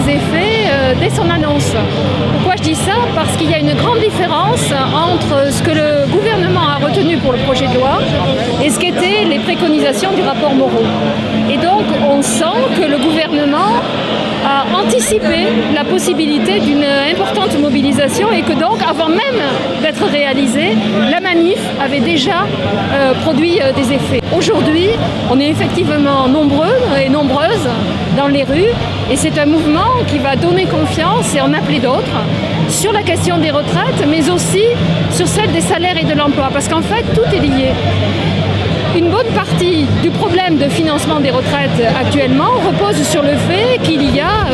ses effets dès son annonce. Pourquoi je dis ça? Parce qu'il y a une grande différence entre ce que le gouvernement a retenu pour le projet de loi et ce qu'étaient les préconisations du rapport Moreau. Et donc on sent que le gouvernement a anticipé la possibilité d'une importante mobilisation et que donc avant même d'être réalisée, la manif avait déjà produit des effets. Aujourd'hui, on est effectivement nombreux et nombreuses dans les rues et c'est un mouvement qui va donner confiance et en appeler d'autres sur la question des retraites, mais aussi sur celle des salaires et de l'emploi, parce qu'en fait, tout est lié. Une bonne partie du problème de financement des retraites actuellement repose sur le fait qu'il y a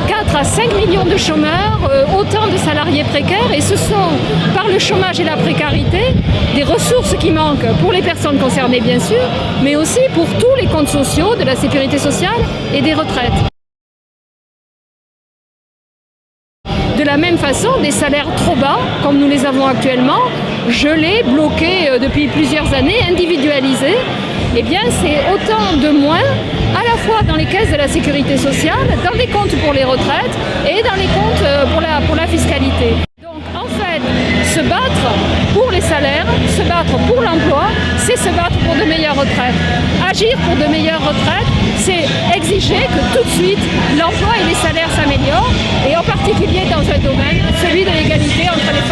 4 à 5 millions de chômeurs, autant de salariés précaires, et ce sont, par le chômage et la précarité, des ressources qui manquent pour les personnes concernées bien sûr, mais aussi pour tous les comptes sociaux de la sécurité sociale et des retraites. De la même façon, des salaires trop bas, comme nous les avons actuellement, gelés, bloqués depuis plusieurs années, individualisés, eh bien c'est autant de moins à la fois dans les caisses de la sécurité sociale, dans les comptes pour les retraites et dans les comptes pour la fiscalité. Donc en fait, se battre pour les salaires, se battre pour l'emploi, c'est se battre pour de meilleures retraites. Agir pour de meilleures retraites, c'est exiger que tout de suite l'emploi et les salaires s'améliorent, et en particulier dans un domaine, celui de l'égalité entre les femmes.